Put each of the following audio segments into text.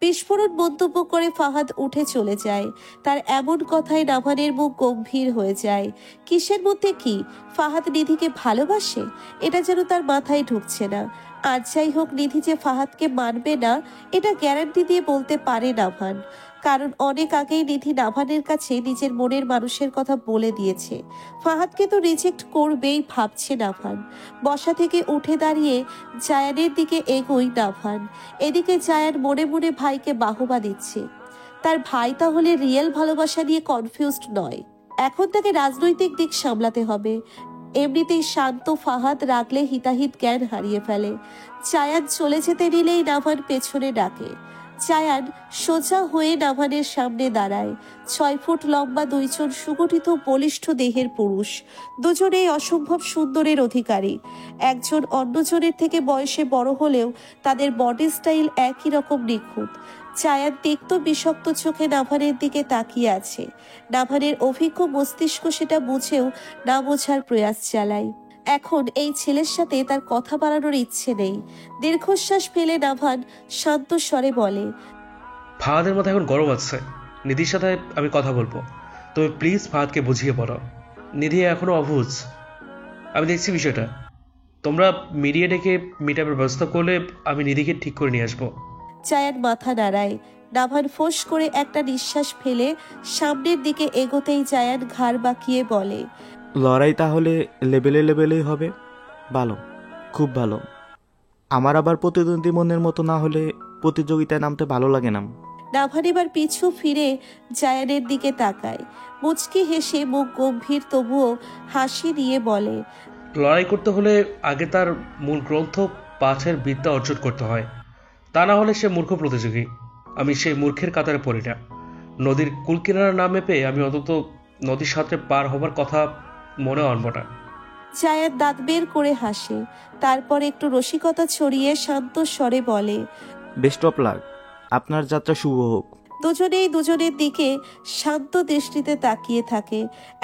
বিস্ফোরণ মন্তব্য করে ফাহাদ উঠে চলে যায়। তার এমন কথায় নাভানের মুখ গম্ভীর হয়ে যায়। কিসের মধ্যে কি? ফাহাদ নিধিকে ভালোবাসে? এটা যেন তার মাথায় ঢুকছে না। আর যাই হোক, নিধি যে ফাহাদকে মানবে না এটা গ্যারান্টি দিয়ে বলতে পারে নাভান, কারণ অনেক আগেই নিধি নাভানের কাছে নিজের মনের মানুষের কথা বলে দিয়েছে। ফাহাদকে তো রিজেক্ট করবেই ভাবছে নাভান। বসা থেকে উঠে দাঁড়িয়ে জায়ানের দিকে এগোই নাভান। এদিকে জায়ান মনে মনে ভাইকে বাহবা দিচ্ছে। তার ভাই তাহলে রিয়েল ভালোবাসা নিয়ে কনফিউজড নয়, এখন তাকে রাজনৈতিক দিক সামলাতে হবে। এমনিতেই শান্ত ফাহাদ রাগলে হিতাহিত জ্ঞান হারিয়ে ফেলে। জায়ান চলে যেতে নিলেই নাভান পেছনে ডাকে। জায়ান সোজা হয়ে নাভানের সামনে দাঁড়ায়। 6 ফুট লম্বা দুইজন সুগঠিত বলিষ্ঠ দেহের পুরুষ, দুজনেই অসম্ভব সুন্দরের অধিকারী। একজন অন্যজনের থেকে বয়সে বড় হলেও তাদের বডি স্টাইল একই রকম নিখুঁত। জায়ান তিক্ত বিষাক্ত চোখে নাভানের দিকে তাকিয়ে আছে। নাভানের অভিজ্ঞ মস্তিষ্ক সেটা বুঝেও না বোঝার প্রয়াস চালায়। এখন এই ছেলের সাথে তার কথা বাড়ানোর ইচ্ছে নেই। দীর্ঘশ্বাস ফেলে নাভান শান্ত স্বরে বলে, ফাহাদের মাথায় এখন গরম আছে, নিধির সাথে আমি কথা বলবো, তবে প্লিজ ফাহাদকে বুঝিয়ে পড়ো। নিধি এখনো অবুঝ, আমি দেখছি বিষয়টা। তোমরা মিডিয়া ডেকে মিটআপের ব্যবস্থা করলে আমি নিধিকে ঠিক করে নিয়ে আসবো। জায়ান মাথা নাড়ায়। নাভান ফোঁস করে একটা নিঃশ্বাস ফেলে সামনের দিকে এগোতেই জায়ান ঘাড় বাঁকিয়ে বলে, লড়াই তাহলে লেভেলে লেভেলেই হবে। ভালো, খুব ভালো। আমার আবার প্রতিদ্বন্দ্বী মনের মতো না হলে প্রতিযোগিতায় নামতে ভালো লাগে না। নাভান এবার পিছু ফিরে জায়ানের দিকে তাকায়। মুচকি হেসে মুখ গম্ভীর তবুও হাসি নিয়ে বলে, লড়াই করতে হলে আগে তার মূল গ্রন্থ পাঠের বিদ্যা অর্জন করতে হয়, তা না হলে সে মূর্খ প্রতিযোগী। আমি সেই মূর্খের কাতারে পড়ি না। নদীর কুল কিনারা না মেপে আমি অন্তত নদীর সাথে পার হবার কথা মনে আনব না। জায়ান দাঁত বের করে হাসে, তারপর একটু রসিকতা ছড়িয়ে শান্ত স্বরে বলে, বেস্ট অফ লাক, আপনার যাত্রা শুভ হোক। দুজনেই দুজনের দিকে শান্ত দৃষ্টিতে তাকিয়ে থাকে।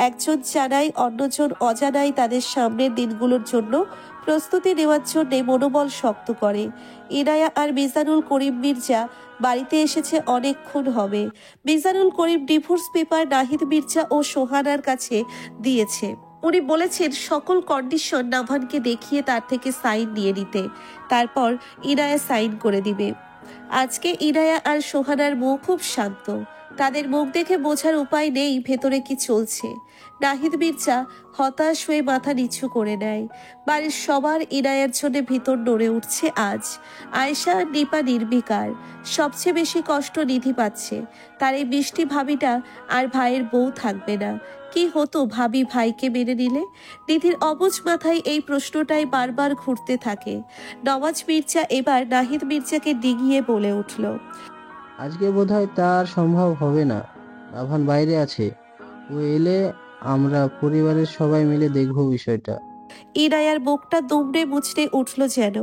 একজন জানায়, অন্যজন অজানায় তাদের সামনের দিনগুলোর জন্য প্রস্তুতি নেওয়ার জন্য মনোবল শক্ত করে। ইনায়া আর মিজানুল করিম মির্জা বাড়িতে এসেছে অনেকক্ষণ হবে। মিজানুল করিম ডিভোর্স পেপার নাহিদ মির্জা ও সোহানার কাছে দিয়েছে। উনি বলেছেন সকল কন্ডিশন নাভানকে দেখিয়ে তার থেকে সাইন নিয়ে নিতে, তারপর ইনায়া সাইন করে দিবে। আজকে ইনায়া আর সোহানার মুখ খুব শান্ত। তাদের মুখ দেখে বোঝার উপায় নেই ভেতরে কি চলছে। নাহিদ মির্জা হতাশ হয়ে মাথা নিচু করে নেয়। বাড়ির সবার ইনায়ার জন্য ভিতর নড়ে উঠছে আজ। আয়েশা আর নিপা নির্বিকার। সবচেয়ে বেশি কষ্ট নিধি পাচ্ছে। তার এই মিষ্টি ভাবিটা আর ভাইয়ের বউ থাকবে না। কি হতো ভাবি ভাইকে মেনে নিলে? নিধির অবুঝ মাথায় এই প্রশ্নটাই বারবার ঘুরতে থাকে। নওয়াজ মির্জা এবার নাহিদ মির্জাকে ডিঙিয়ে বলে উঠল, আজকে বোধহয় তার সম্ভব হবে না। নাভান বাইরে আছে, ও এলে আমরা পরিবারের সবাই মিলে দেখব বিষয়টা। ইনায়ার বুকটা দুমড়ে মুচড়ে উঠল যেন।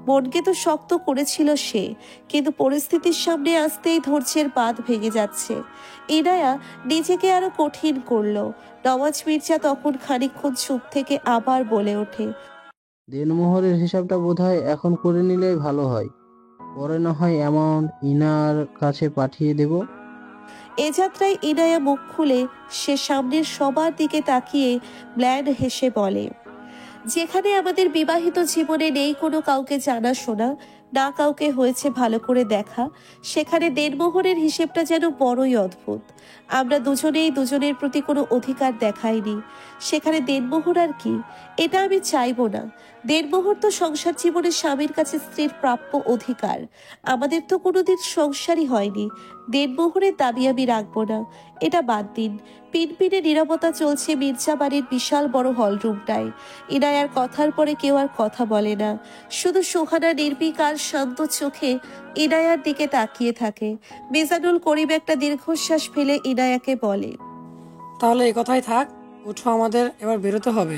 মনকে তো শক্ত করেছিল সে, কিন্তু পরিস্থিতির সামনে আসতেই ধৈর্যের বাঁধ ভেঙে যাচ্ছে। ইনায়া নিজেকে আরো কঠিন করলো। নওয়াজ মির্জা তখন খানিকক্ষণ চুপ থেকে আবার বলে ওঠে, দেনমোহরের হিসাবটা বোধহয় এখন করে নিলেই ভালো হয়, পরে না হয় অ্যামাউন্ট ইনার কাছে পাঠিয়ে দেব। এ যাত্রায় ইনায়া মুখ খুলে সে সামনের সবার দিকে তাকিয়ে ব্ল্যান্ড হেসে বলে, যেখানে আমাদের বিবাহিত জীবনে নেই কোনো কাউকে জানাশোনা, না কাউকে হয়েছে ভালো করে দেখা, সেখানে দেনমোহরের হিসেবটা যেন বড়ই অদ্ভুত। আমরা দুজনেই দুজনের প্রতি কোনো অধিকার দেখাইনি, সেখানে দেনমোহর আর কি? এটা আমি চাইবো না। দেনমোহর তো সংসার জীবনে স্বামীর কাছে স্ত্রীর প্রাপ্য অধিকার। আমাদের তো কোনোদিন সংসারই হয়নি। দেনমোহরের দাবি আমি রাখবো না। এটা বাদ দিন। পিনপিনে নীরবতা চলছে মির্জা বাড়ির বিশাল বড় হলরুমটায়। ইনায়ার কথার পরে কেউ আর কথা বলে না। শুধু সোহানা নির্বিকার শান্ত চোখে ইনায়ার দিকে তাকিয়ে থাকে। মিজানুল করিম একটা দীর্ঘশ্বাস ফেলে ইনায়াকে বলে, তাহলে এই কথাই থাক, উঠো, আমাদের এবার বেরোতে হবে।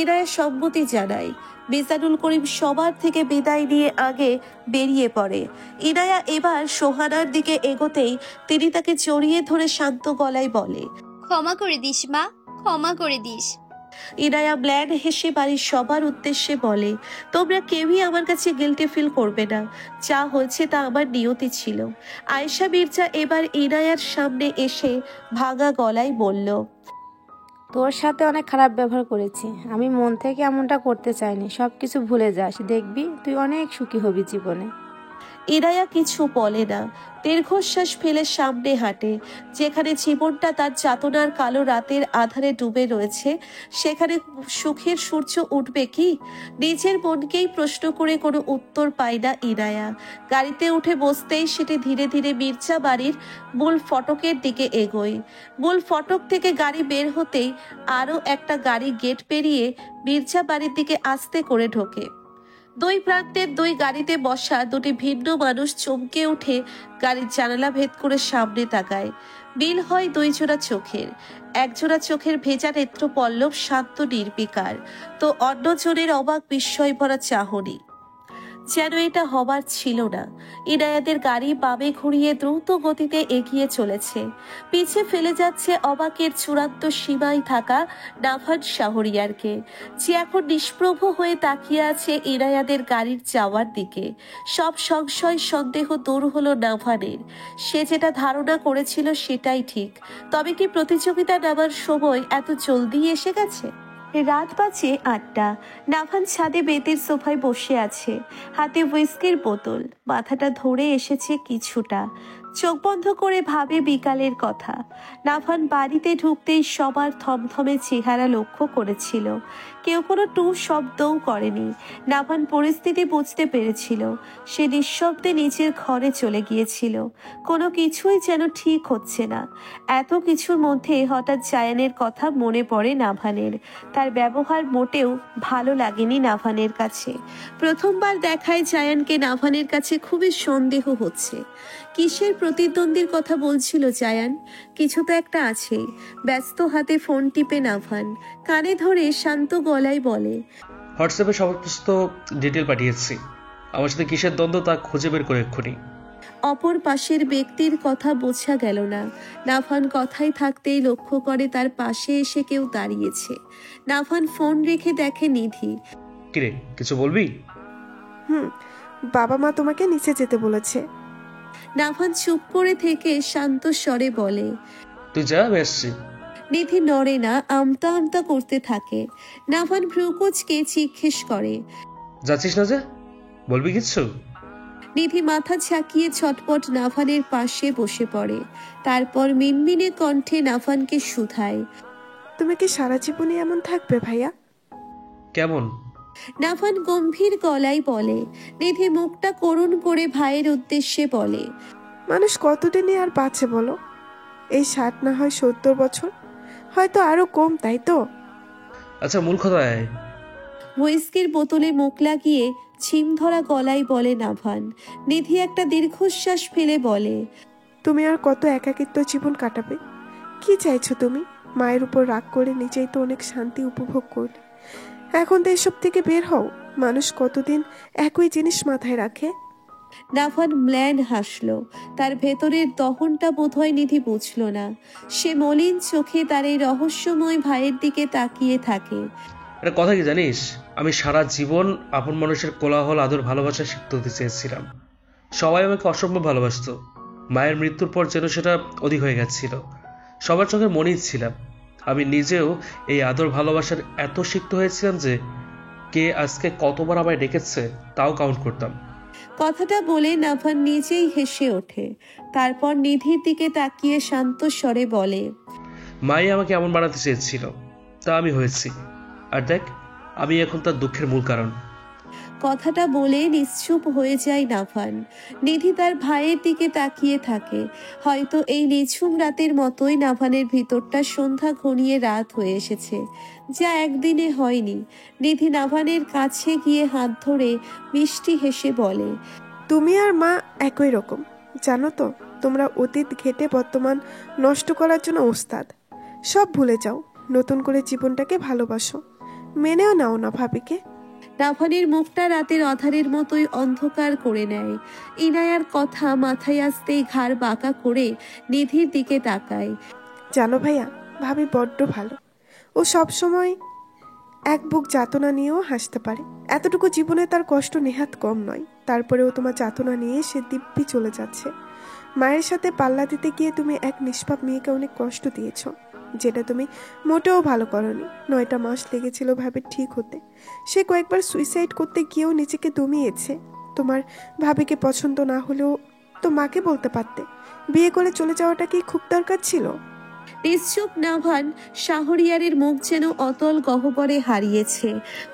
ইনায়া সম্মতি জানায়। মিজানুল করিম সবার থেকে বিদায় নিয়ে আগে বেরিয়ে পড়ে। ইনায়া এবার সোহানার দিকে এগোতেই তিনি তাকে জড়িয়ে ধরে শান্ত গলায় বলে, ক্ষমা করে দিস মা, ক্ষমা করে দিস। ইনায়া ব্ল্যান হেসে বাড়ির সবার উদ্দেশ্যে বলে, তোমরা কেউই আমার কাছে গিল্টি ফিল করবে না, যা হয়েছে তা আমার নিয়তি ছিল। আয়েশা মির্জা এবার ইনায়ার সামনে এসে ভাঙা গলায় বলল, তোর সাথে অনেক খারাপ ব্যবহার করেছি, আমি মন থেকে এমনটা করতে চাইনি। সব কিছু ভুলে যাস, দেখবি তুই অনেক সুখী হবি জীবনে। ইনায়া কিছু বলে না, দীর্ঘশ্বাস ফেলে সামনে হাঁটে। যেখানে জীবনটা তার যাতনার কালো রাতের আধারে ডুবে রয়েছে, সেখানে সুখের সূর্য উঠবে কি? নিজের মনকেই প্রশ্ন করে কোনো উত্তর পায় না ইনায়া। গাড়িতে উঠে বসতেই সেটি ধীরে ধীরে মির্জা বাড়ির মূল ফটকের দিকে এগোয়। মূল ফটক থেকে গাড়ি বের হতেই আরও একটা গাড়ি গেট পেরিয়ে মির্জা বাড়ির দিকে আস্তে করে ঢোকে। দুই প্রান্তের দুই গাড়িতে বসা দুটি ভিন্ন মানুষ চমকে উঠে গাড়ির জানালা ভেদ করে সামনে তাকায়। মিল হয় দুই জোড়া চোখের। একজোড়া চোখের ভেজা নেত্র পল্লব শান্ত নির্বিকার, তো অন্যজনের অবাক বিস্ময় ভরা চাহনি। যেন এটা হবার ছিল না। ইনায়াদের গাড়ি বামে ঘুরিয়ে দ্রুত গতিতে এগিয়ে চলেছে। পিছে ফেলে যাচ্ছে অবাকের চূড়ান্ত সীমায় থাকা নাভান শাহরিয়ারকে, যে এখন নিষ্প্রভ হয়ে তাকিয়ে আছে ইনায়াদের গাড়ির যাওয়ার দিকে। সব সংশয় সন্দেহ দূর হলো নাভানের। সে যেটা ধারণা করেছিল সেটাই ঠিক। তবে কি প্রতিযোগিতা নামার সময় এত জলদি এসে গেছে? রাত বাজে ৮টা। নাভান ছাদে বেতের সোফায় বসে আছে, হাতে হুইস্কির বোতল। মাথাটা ধরে এসেছে কিছুটা, চোখ বন্ধ করে ভাবে বিকালের কথা। নাভান বাড়িতে ঢুকতেই সবার থমথমে চেহারা লক্ষ্য করেছিল। কেউ কোনো টু শব্দও করেনি। নাভান পরিস্থিতি বুঝতে পেরেছিল। সে নিঃশব্দে নিজের ঘরে চলে গিয়েছিল। কোনো কিছুই যেন ঠিক হচ্ছে না। এত কিছুর মধ্যে হঠাৎ জায়ানের কথা মনে পড়ে নাভানের। তার ব্যবহার মোটেও ভালো লাগেনি নাভানের কাছে। প্রথমবার দেখায় জায়ানকে নাভানের কাছে খুবই সন্দেহ হচ্ছে। কিসের প্রতিদ্বন্দ্বীর কথা বলছিল জায়ান? কিছু তো একটা আছেই। ব্যস্ত হাতে ফোন টিপে নাভান কানে ধরে শান্ত গলায় বলে, হোয়াটসঅ্যাপে সমস্ত ডিটেল পাঠিয়েছি। আমার সাথে কিসের দ্বন্দ্ব তা খুঁজে বের করে এক্ষুনি। অপর পাশের ব্যক্তির কথা বোঝা গেল না। নাভান কথাই থাকতেই লক্ষ্য করে তার পাশে এসে কেউ দাঁড়িয়েছে। নাভান ফোন রেখে দেখে নিধি। কিরে, কিছু বলবি? বাবা মা তোমাকে নিচে যেতে বলেছে। নাভান চুপ করে থেকে শান্ত স্বরে বলে, তুই যা, আমি আসছি। নিধি নড়ে না, আমতা আমতা করতে থাকে। নাভান ভ্রুকুচকে জিজ্ঞেস করে, যাচ্ছিস না যে? বলবি কিচ্ছু? নিধি মাথা ঝাঁকিয়ে ছটপট নাভানের পাশে বসে পড়ে। তারপর মিনমিনে কণ্ঠে নাভানকে শুধায়, তুমি কি সারা জীবনই এমন থাকবে ভাইয়া? কেমন? নাভান গম্ভীর গলায় বলে। নিধি মুখটা করুণ করে ভাইয়ের উদ্দেশ্যে বলে, মানুষ কতদিনই আর বাঁচে বলো? এই ৬০ না হয় ৭০ বছর, হয়তো আরো কম, তাই তো? আচ্ছা, মূল কথায়। হুইস্কির বোতলে মুখ লাগিয়ে ছিম ধরা গলায় বলে নাভান। নিধি একটা দীর্ঘশ্বাস ফেলে বলে, তুমি আর কত একাকিত্ব জীবন কাটাবে? কি চাইছো তুমি? মায়ের উপর রাগ করে নিজেই তো অনেক শান্তি উপভোগ করলে। এখন তো এসব থেকে বের হও। মানুষ কতদিন একই জিনিস মাথায় রাখে? নাভান ম্ল্যান হাসলো। তার ভেতরের দহনটা বোধহয় নিধি বুঝল না। সে মলিন চোখে তার এই রহস্যময় ভাইয়ের দিকে তাকিয়ে থাকে। একটা কথা কি জানিস, আমি সারা জীবন আপন মানুষের কোলাহল, আদর, ভালোবাসা শিখতে হতে চেয়েছিলাম। সবাই আমাকে অসম্ভব ভালোবাসত। মায়ের মৃত্যুর পর যেন সেটা অধিক হয়ে গেছিল। সবার চোখে মনেই ছিলাম। আমি নিজেও এই আদর ভালোবাসার এত সিক্ত হয়েছিলাম যে কে আজকে কতবার আমায় ডেকেছে তাও কাউন্ট করতাম। কথাটা বলে নাভান নিজেই হেসে ওঠে। তারপর নিধির দিকে তাকিয়ে শান্ত স্বরে বলে, মাই আমাকে এমন বানাতে চেয়েছিল, তা আমি হয়েছি। আর দেখ, আমি এখন তার দুঃখের মূল কারণ। কথাটা বলে নিশ্চুপ হয়ে যায় নাভান। নিধি তার ভাইয়ের দিকে তাকিয়ে থাকে। হয়তো এই নিঝুম রাতের মতোই নাভানের ভিতরটা সন্ধ্যা ঘনিয়ে রাত হয়ে এসেছে, যা একদিনে হয়নি। নিধি নাভানের কাছে গিয়ে হাত ধরে মিষ্টি হেসে বলে, তুমি আর মা একই রকম, জানো তো? তোমরা অতীত ঘেটে বর্তমান নষ্ট করার জন্য ওস্তাদ। সব ভুলে যাও, নতুন করে জীবনটাকে ভালোবাসো। মেনেও নাও না ভাবিকে। নাভানের মুখটা রাতের অধারের মতোই অন্ধকার করে নেয়। ইনায়ার কথা মাথায় আসতেই ঘাড় বাঁকা করে নিধির দিকে তাকায়। জানো ভাইয়া, ভাবি বড্ড ভালো। ও সব সময় এক বুক যাতনা নিয়েও হাসতে পারে। এতটুকু জীবনে তার কষ্ট নেহাত কম নয়। তারপরেও তোমার যাতনা নিয়ে সে দিব্যি চলে যাচ্ছে। মায়ের সাথে পাল্লা দিতে গিয়ে তুমি এক নিষ্পাপ মেয়েকে অনেক কষ্ট দিয়েছ, যেটা তুমি মোটেও ভালো করনি। 9টা মাস লেগেছিল ভাবে ঠিক হতে। সে কয়েকবার সুইসাইড করতে গিয়েও নিজেকে দমিয়েছে। তোমার ভাবিকে পছন্দ না হলেও তো মাকে বলতে পারতে। বিয়ে করে চলে যাওয়াটা কি খুব দরকার ছিল? নিশ্চুপ নাভান শাহরিয়ারের মুখ যেন অতল গহ্বরে হারিয়েছে।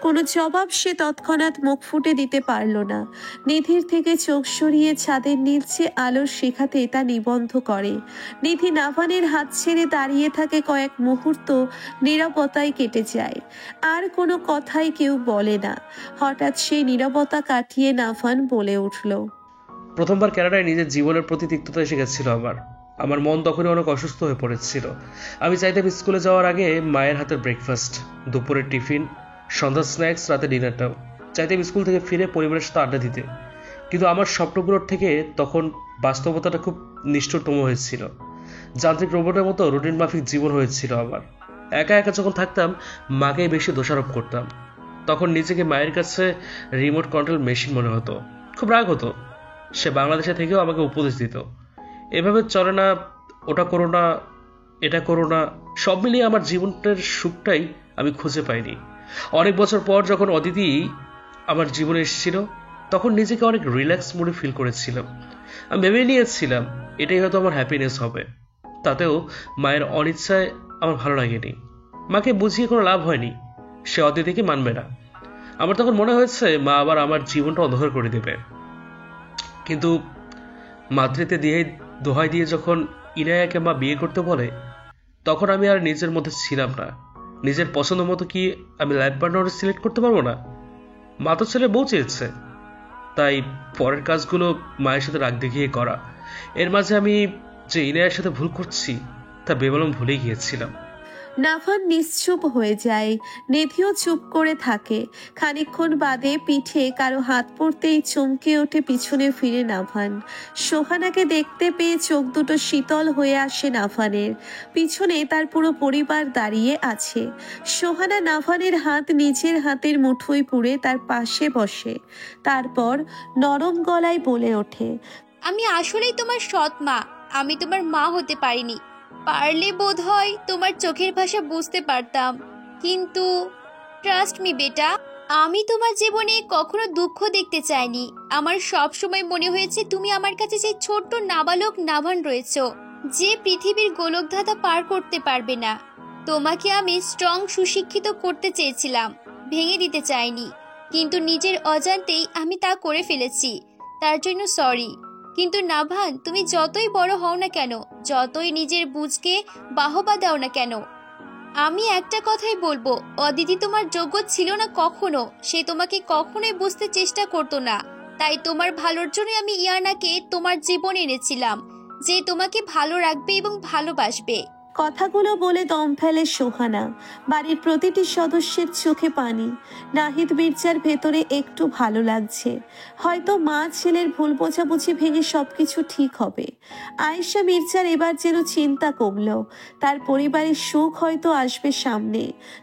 কোনো জবাব সে তৎক্ষণাৎ মুখ ফুটে দিতে পারল না। নিধির থেকে চোখ সরিয়ে ছাদের নিচে আলোর শিখাতে তা নিবন্ধ করে। নিধি নাভানের হাত ছেড়ে দাঁড়িয়ে থাকে কয়েক মুহূর্ত। নীরবতায় কেটে যায়, আর কোনো কথাই কেউ বলে না। হঠাৎ সেই নীরবতা কাটিয়ে নাভান বলে উঠল, প্রথমবার কানাডায় নিজের জীবনের প্রতি তিক্ততা এসে গেছিল আমার মন তখনই অনেক অসুস্থ হয়ে পড়েছিল। আমি চাইতাম স্কুলে যাওয়ার আগে মায়ের হাতের ব্রেকফাস্ট, দুপুরের টিফিন, সন্ধ্যার স্ন্যাক্স, রাতে ডিনারটাও। চাইতাম স্কুল থেকে ফিরে পরিবারের সাথে আড্ডা দিতে। কিন্তু আমার স্বপ্নগুলোর থেকে তখন বাস্তবতাটা খুব নিষ্ঠুরতম হয়েছিল। যান্ত্রিক রোবটের মতো রুটিন মাফিক জীবন হয়েছিল আমার। একা একা যখন থাকতাম মাকেই বেশি দোষারোপ করতাম। তখন নিজেকে মায়ের কাছে রিমোট কন্ট্রোল মেশিন মনে হতো। খুব রাগ হতো। সে বাংলাদেশে থেকেও আমাকে উপদেশ দিত, এভাবে চলে না, ওটা করো না, এটা করো না। সব মিলিয়ে আমার জীবনের সুখটাই আমি খুঁজে পাইনি। অনেক বছর পর যখন অদিতি আমার জীবনে এসেছিল, তখন নিজেকে অনেক রিল্যাক্স মুডে ফিল করেছিলাম। আমি ভেবে নিয়েছিলাম এটাই হয়তো আমার হ্যাপিনেস হবে। তাতেও মায়ের অনিচ্ছায় আমার ভালো লাগেনি। মাকে বুঝিয়ে কোনো লাভ হয়নি, সে অদিতিকে মানবে না। আমার তখন মনে হয়েছে মা আবার আমার জীবনটা অন্ধকার করে দেবে। কিন্তু মাতৃতে দোহাই দিয়ে যখন ইনায়াকে মা বিয়ে করতে বলে, তখন আমি আর নিজের মধ্যে ছিলাম না। নিজের পছন্দ মতো কি আমি লাইফ পার্টনার সিলেক্ট করতে পারবো না? মা তো ছেলে বউ চেয়েছে, তাই পরের কাজগুলো মায়ের সাথে রাগ দেখিয়ে করা। এর মাঝে আমি যে ইনায়ের সাথে ভুল করছি তা বেমালুম ভুলে গিয়েছিলাম। নাভান নিশ্চুপ হয়ে যায়। নিধিও চুপ করে থাকে। খানিকক্ষণ বাদে পিঠে কারো হাত পড়তেই চমকে ওঠে পিছনে ফিরে নাভান। সোহানাকে দেখতে পেয়ে চোখ দুটো শীতল হয়ে আসে নাভানের। পিছনে তার পুরো পরিবার দাঁড়িয়ে আছে। সোহানা নাভানের হাত নিজের হাতের মুঠোয় পুরে তার পাশে বসে। তারপর নরম গলায় বলে ওঠে, আমি আসলেই তোমার সৎ মা। আমি তোমার মা হতে পারিনি। পারলে বোধ হয় তোমার চোখের ভাষা বুঝতে পারতাম। কিন্তু ট্রাস্ট মি বেটা, আমি তোমার জীবনে কখনো দুঃখ দেখতে চাইনি। আমার সব সময় মনে হয়েছে তুমি আমার কাছে সেই ছোট্ট নাবালক নাভান রয়েছো, যে পৃথিবীর গোলকধাঁধা পার করতে পারবে না। তোমাকে আমি স্ট্রং সুশিক্ষিত করতে চেয়েছিলাম, ভেঙে দিতে চাইনি। কিন্তু নিজের অজান্তেই আমি তা করে ফেলেছি। তার জন্য সরি। কিন্তু নাভান, তুমি যতই বড় হও না কেন, যতই নিজের বুঝকে বাহবা দাও না কেন, আমি একটা কথাই বলবো, অদিতি তোমার যোগ্য ছিল না কখনো। সে তোমাকে কখনোই বুঝতে চেষ্টা করতো না। তাই তোমার ভালোর জন্য আমি ইয়ানাকে তোমার জীবনে এনেছিলাম, যে তোমাকে ভালো রাখবে এবং ভালোবাসবে। কথাগুলো বলে দম ফেলে সোহানা। বাড়ির প্রতিটি সদস্যের চোখে পানি। নাহিদ মির্জার ভেতরে একটু ভালো লাগছে। হয়তো মা ছেলের ভুল বোঝাবুঝি ভেঙে সবকিছু ঠিক হবে। আয়েশা মির্জার এবার যেন চিন্তা কমলো। তার পরিবারের সুখ হয়তো আসবে সামনে।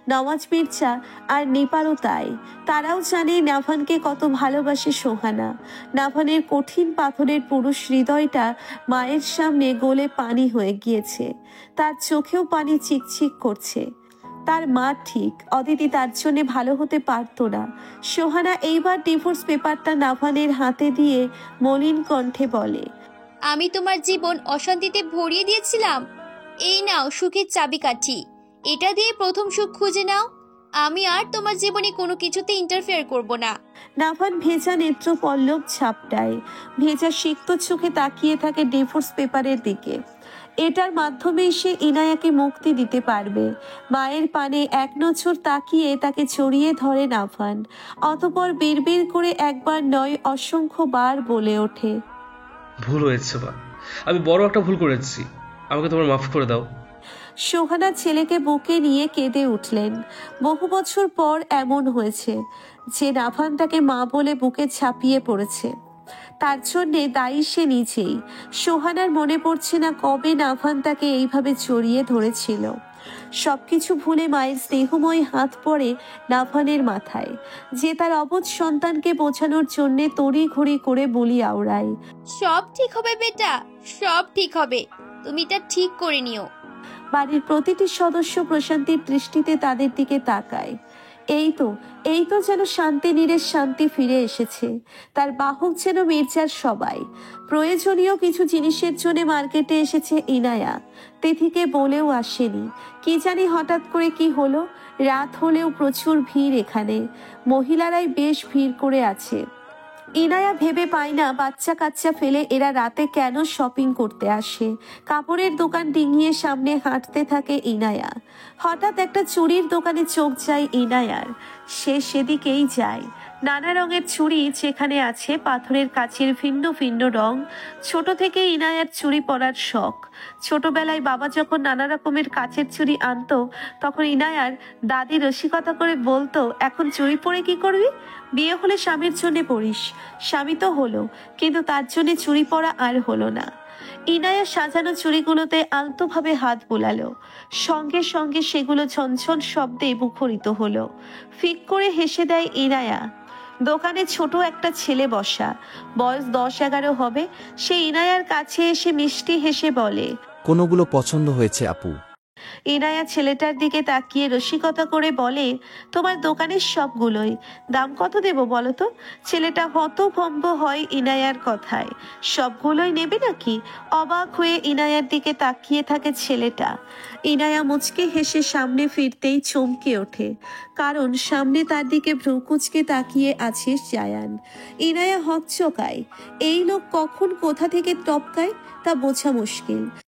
নওয়াজ মির্জা আর নেপালও তাই। তারাও জানে নাভানকে কত ভালোবাসে সোহানা। নাভানের কঠিন পাথরের পুরুষ হৃদয়টা মায়ের সামনে গলে পানি হয়ে গিয়েছে। তার চোখেও পানি চিকচিক করছে। তার মা ঠিক, অদিতি তার জন্য ভালো হতে পারতো না। সোহানা এইবার ডিভোর্স পেপারটা নাভানের হাতে দিয়ে মলিন কণ্ঠে বলে, আমি তোমার জীবন অশান্তিতে ভরিয়ে দিয়েছিলাম। এই নাও সুখের চাবিকাঠি, এটা দিয়ে প্রথম সুখ খুঁজে নাও। আমি আর তোমার জীবনে কোনো কিছুতে ইন্টারফেয়ার করব না। নাভান ভেজা নেত্র পল্লব ঝাপটায়। ভেজা সিক্ত চোখে তাকিয়ে থাকে ডিভোর্স পেপারের দিকে। এটার মাধ্যমেই সে ইনায়াকে মুক্তি দিতে পারবে। মায়ের পানে এক নজর তাকিয়ে তাকে জড়িয়ে ধরে নাভান। অতঃপর বিড়বিড় করে একবার নয় অসংখ্য বার বলে ওঠে, ভুল হয়েছে মা, আমি বড় একটা ভুল করেছি, আমাকে তোমার মাফ করে দাও। সোহানা ছেলেকে বুকে নিয়ে কেঁদে উঠলেন। বহু বছর পর এমন হয়েছে যে নাভান তাকে মা বলে বুকে ঝাঁপিয়ে পড়েছে। তার জন্যে দায়ী সে নিজেই। সোহানার মনে পড়ছে না কবে নাভান তাকে এইভাবে জড়িয়ে ধরেছিল। সবকিছু ভুলে মায়ের স্নেহময় হাত পড়ে নাভানের মাথায়, যে তার অবুঝ সন্তানকে বোঝানোর জন্যে তড়িঘড়ি করে বলি আওড়ায়। সব ঠিক হবে বেটা, সব ঠিক হবে, তুমি এটা ঠিক করে নিও। বাড়ির প্রতিটি সদস্য প্রশান্তির দৃষ্টিতে তাদের দিকে তাকায়। এই তো যেন শান্তি নীরের শান্তি ফিরে এসেছে। তার বাহক যেন মির্জার সবাই। প্রয়োজনীয় কিছু জিনিসের জন্য মার্কেটে এসেছে ইনায়া, তিথিকে বলেও আসেনি। কি জানি হঠাৎ করে কি হলো, রাত হলেও প্রচুর ভিড় এখানে, মহিলারাই বেশ ভিড় করে আছে। ইনায়া ভেবে পায় না বাচ্চা কাচ্চা ফেলে এরা রাতে কেন শপিং করতে আসে। কাপড়ের দোকান ডিঙিয়ে সামনে হাঁটতে থাকে ইনায়া। হঠাৎ একটা চুড়ির দোকানে চোখ যায় ইনায়ার। সে সেদিকেই যায়। নানা রঙের চুড়ি যেখানে আছে পাথরের কাচের ভিন্ন ভিন্ন রং। ছোট থেকে ইনায়ার চুড়ি পরার শখ। ছোটবেলায় বাবা যখন নানা রকমের কাচের চুড়ি আনতো, তখন ইনায়ার দাদি রসিকতা করে বলতো, এখন চুড়ি পরে কি করবি? বিয়ে হলে স্বামীর জন্য পড়িস। স্বামী তো হলো, কিন্তু তার জন্য চুড়ি পরা আর হলো না। ইনায়া সাজানো চুড়িগুলোতে আলতোভাবে হাত বুলালো, সঙ্গে সঙ্গে সেগুলো ঝনঝন শব্দে মুখরিত হলো। ফিক করে হেসে দেয় ইনায়া। দোকানে ছোট একটা ছেলে বসা, বয়স 10-11 হবে। সে ইনায়ার কাছে এসে মিষ্টি হেসে বলে, কোনোগুলো পছন্দ হয়েছে আপু? ইনায়া ছেলেটার দিকে তাকিয়ে রসিকতা করে বলে, তোমার দোকানের সবগুলোই। দাম কত দেব বলো তো? ছেলেটা হতভম্ব হয় ইনায়ার কথায়। সবগুলোই নেবে নাকি? অবাক হয়ে ইনায়ার দিকে তাকিয়ে থাকে ছেলেটা। ইনায়া মুচকে হেসে সামনে ফিরতেই চমকে ওঠে, কারণ সামনে তার দিকে ভ্রুকুচকে তাকিয়ে আছে জায়ান। ইনায়া হকচকায়। এই লোক কখন কোথা থেকে টপকায় তা বোঝা মুশকিল।